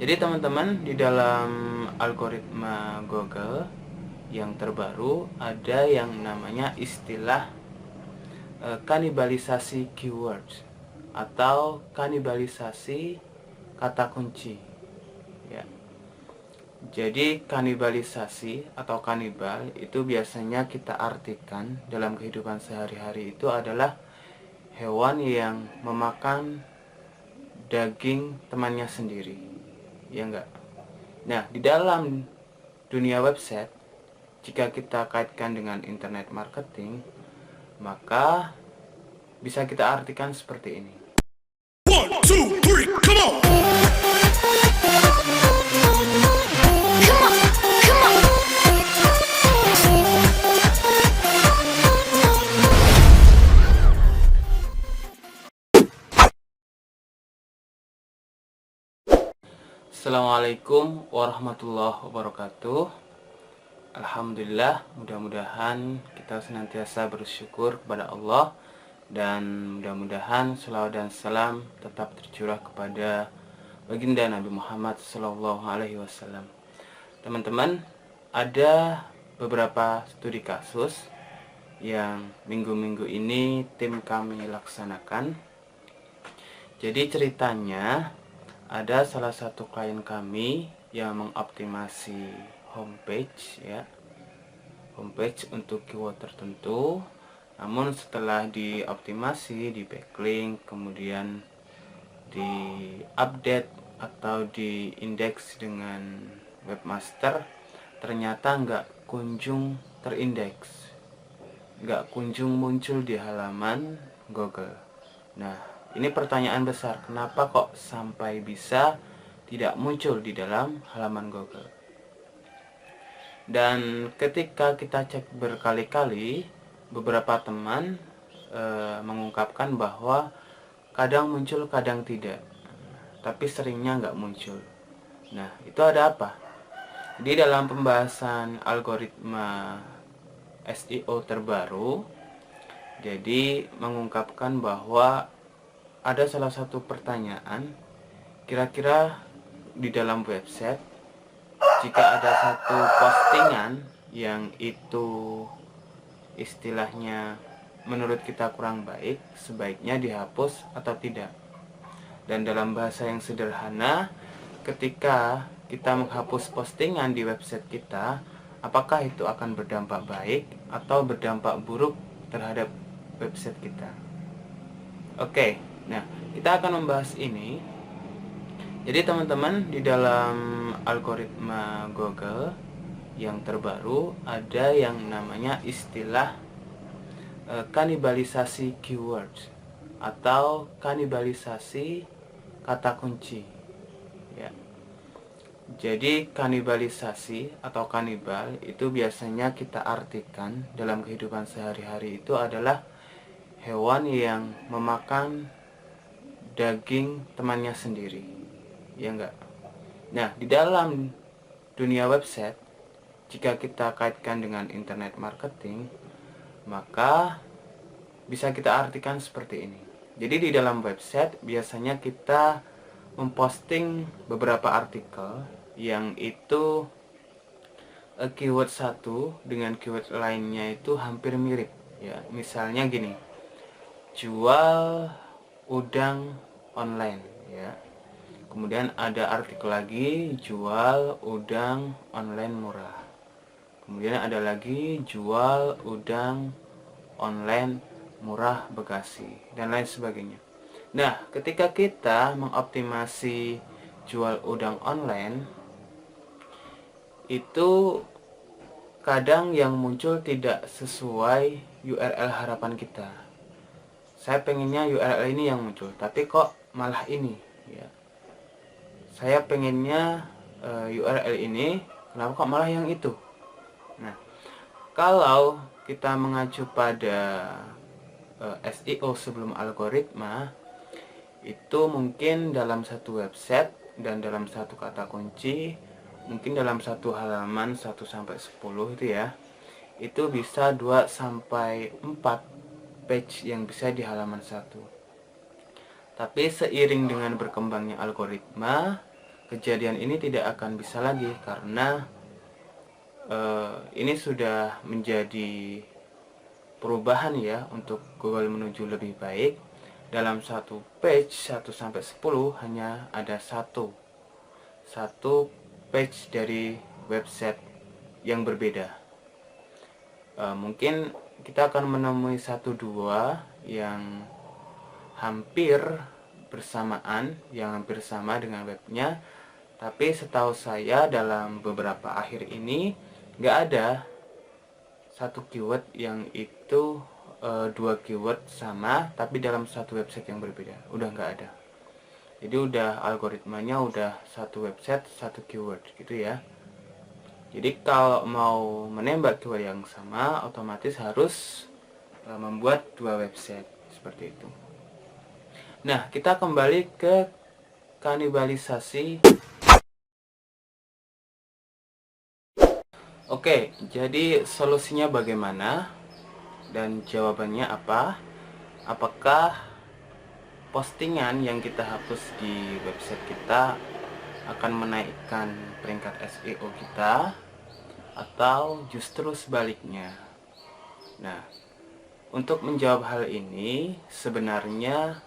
Jadi teman-teman, di dalam algoritma Google yang terbaru ada yang namanya istilah kanibalisasi keywords atau kanibalisasi kata kunci ya. Jadi kanibalisasi atau kanibal itu biasanya kita artikan dalam kehidupan sehari-hari itu adalah hewan yang memakan daging temannya sendiri, ya enggak? Nah, di dalam dunia website, jika kita kaitkan dengan internet marketing, maka bisa kita artikan seperti ini. 1, 2, 3, come on! Assalamualaikum warahmatullahi wabarakatuh. Alhamdulillah, mudah-mudahan kita senantiasa bersyukur kepada Allah, dan mudah-mudahan selawat dan salam tetap tercurah kepada baginda Nabi Muhammad SAW. Teman-teman, ada beberapa studi kasus yang minggu-minggu ini tim kami laksanakan. Jadi ceritanya, ada salah satu klien kami yang mengoptimasi homepage untuk keyword tertentu. Namun setelah dioptimasi, di backlink, kemudian di update atau di indeks dengan webmaster, ternyata nggak kunjung terindeks, nggak kunjung muncul di halaman Google. Nah, ini pertanyaan besar, kenapa kok sampai bisa tidak muncul di dalam halaman Google? Dan ketika kita cek berkali-kali, beberapa teman mengungkapkan bahwa kadang muncul, kadang tidak, tapi seringnya nggak muncul. Nah, itu ada apa? Di dalam pembahasan algoritma SEO terbaru, jadi mengungkapkan bahwa ada salah satu pertanyaan, kira-kira di dalam website, jika ada satu postingan yang itu istilahnya menurut kita kurang baik, sebaiknya dihapus atau tidak. Dan dalam bahasa yang sederhana, ketika kita menghapus postingan di website kita, apakah itu akan berdampak baik atau berdampak buruk terhadap website kita? Oke, nah kita akan membahas ini. Jadi teman-teman, di dalam algoritma Google yang terbaru ada yang namanya istilah kanibalisasi keywords atau kanibalisasi kata kunci ya. Jadi kanibalisasi atau kanibal itu biasanya kita artikan dalam kehidupan sehari-hari itu adalah hewan yang memakan daging temannya sendiri, ya enggak? Nah, di dalam dunia website, jika kita kaitkan dengan internet marketing, maka bisa kita artikan seperti ini. Jadi di dalam website biasanya kita memposting beberapa artikel yang itu keyword satu dengan keyword lainnya itu hampir mirip ya. Misalnya gini, jual udang online ya. Kemudian ada artikel lagi, jual udang online murah. Kemudian ada lagi, jual udang online murah Bekasi, dan lain sebagainya. Nah, ketika kita mengoptimasi jual udang online, itu kadang yang muncul tidak sesuai URL harapan kita. Saya pengennya URL ini yang muncul, tapi kok malah ini ya. Saya pengennya URL ini, kenapa kok malah yang itu? Nah, kalau kita mengacu pada SEO sebelum algoritma, itu mungkin dalam satu website dan dalam satu kata kunci, mungkin dalam satu halaman 1 sampai 10 itu ya, itu bisa 2 sampai 4 page yang bisa di halaman 1. Tapi seiring dengan berkembangnya algoritma, kejadian ini tidak akan bisa lagi, karena ini sudah menjadi perubahan ya untuk Google menuju lebih baik. Dalam satu page 1-10 hanya ada satu page dari website yang berbeda. Mungkin kita akan menemui 1-2 yang hampir bersamaan, yang hampir sama dengan webnya, tapi setahu saya dalam beberapa akhir ini nggak ada satu keyword yang itu dua keyword sama tapi dalam satu website yang berbeda. Udah nggak ada. Jadi udah algoritmanya udah satu website satu keyword gitu ya. Jadi kalau mau menembak keyword yang sama, otomatis harus membuat dua website seperti itu. Nah, kita kembali ke kanibalisasi. Oke, jadi solusinya bagaimana dan jawabannya apa? Apakah postingan yang kita hapus di website kita akan menaikkan peringkat SEO kita atau justru sebaliknya? Nah, untuk menjawab hal ini sebenarnya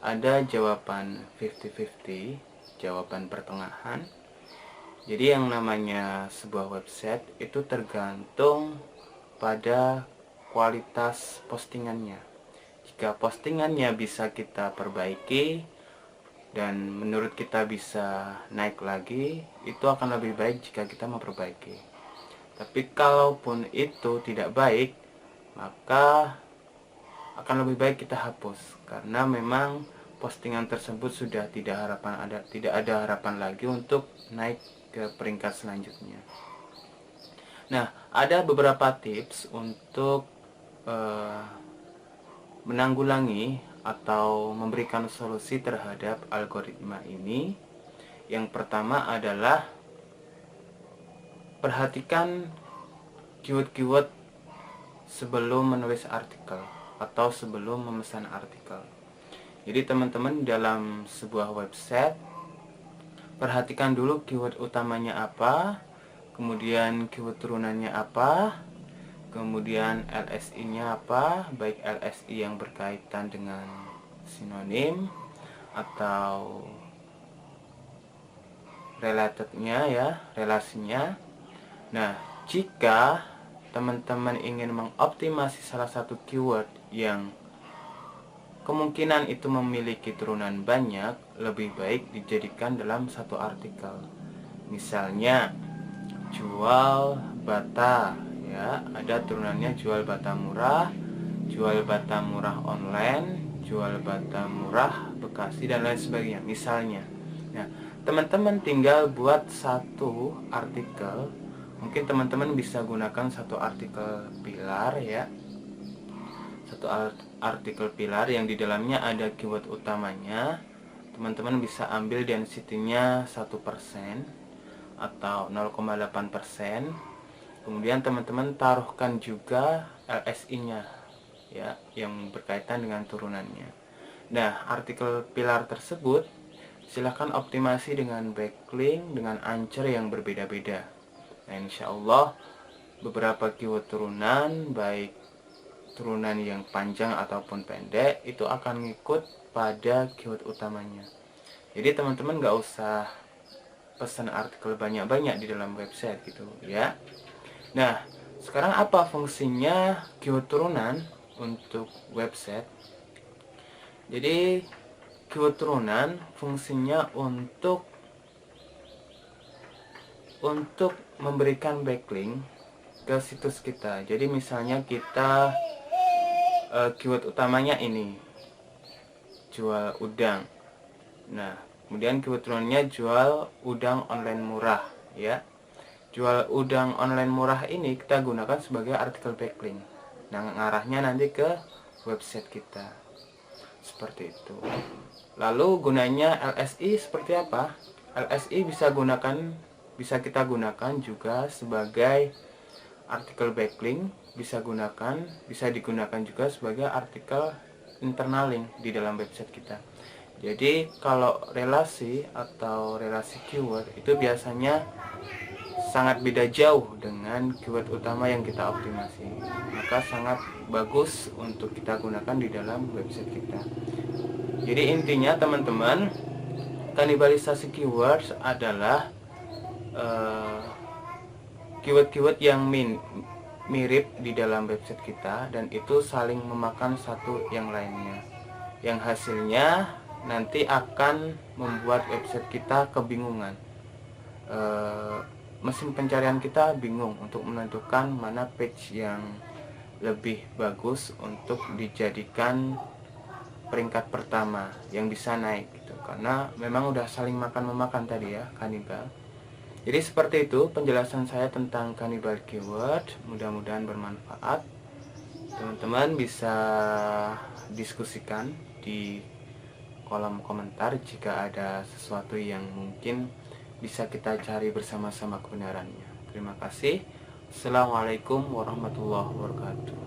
ada jawaban 50-50, jawaban pertengahan. Jadi yang namanya sebuah website itu tergantung pada kualitas postingannya. Jika postingannya bisa kita perbaiki dan menurut kita bisa naik lagi, itu akan lebih baik jika kita memperbaiki. Tapi kalaupun itu tidak baik, maka akan lebih baik kita hapus, karena memang postingan tersebut sudah tidak ada harapan lagi untuk naik ke peringkat selanjutnya. Nah, ada beberapa tips untuk menanggulangi atau memberikan solusi terhadap algoritma ini. Yang pertama adalah perhatikan keyword-keyword sebelum menulis artikel atau sebelum memesan artikel. Jadi teman-teman dalam sebuah website, perhatikan dulu keyword utamanya apa, kemudian keyword turunannya apa, kemudian LSI-nya apa, baik LSI yang berkaitan dengan sinonim atau relatednya ya, relasinya. Nah, jika teman-teman ingin mengoptimasi salah satu keyword yang kemungkinan itu memiliki turunan banyak, lebih baik dijadikan dalam satu artikel. Misalnya jual bata ya, ada turunannya jual bata murah online, jual bata murah Bekasi, dan lain sebagainya misalnya. Nah, teman-teman tinggal buat satu artikel. Mungkin teman-teman bisa gunakan satu artikel pilar ya, satu artikel pilar yang di dalamnya ada keyword utamanya. Teman-teman bisa ambil density-nya 1% atau 0,8%. Kemudian teman-teman taruhkan juga LSI-nya ya, yang berkaitan dengan turunannya. Nah, artikel pilar tersebut silahkan optimasi dengan backlink, dengan anchor yang berbeda-beda. Nah, insya Allah beberapa keyword turunan, baik turunan yang panjang ataupun pendek, itu akan ngikut pada keyword utamanya. Jadi teman-teman gak usah pesan artikel banyak-banyak di dalam website gitu ya. Nah, sekarang apa fungsinya keyword turunan untuk website? Jadi keyword turunan fungsinya untuk memberikan backlink ke situs kita. Jadi misalnya kita keyword utamanya ini jual udang. Nah, kemudian keyword turunannya jual udang online murah ya. Jual udang online murah ini kita gunakan sebagai artikel backlink. Nah, ngarahnya nanti ke website kita. Seperti itu. Lalu gunanya LSI seperti apa? LSI bisa kita gunakan juga sebagai artikel backlink, bisa digunakan juga sebagai artikel internal link di dalam website kita. Jadi kalau relasi atau relasi keyword itu biasanya sangat beda jauh dengan keyword utama yang kita optimasi. Maka sangat bagus untuk kita gunakan di dalam website kita. Jadi intinya teman-teman, kanibalisasi keywords adalah keyword-keyword yang mirip di dalam website kita dan itu saling memakan satu yang lainnya, yang hasilnya nanti akan membuat website kita kebingungan. Mesin pencarian kita bingung untuk menentukan mana page yang lebih bagus untuk dijadikan peringkat pertama yang bisa naik gitu, karena memang udah saling makan-memakan tadi ya, kanibal. Jadi seperti itu penjelasan saya tentang kanibal keyword. Mudah-mudahan bermanfaat. Teman-teman bisa diskusikan di kolom komentar jika ada sesuatu yang mungkin bisa kita cari bersama-sama kebenarannya. Terima kasih. Assalamualaikum warahmatullahi wabarakatuh.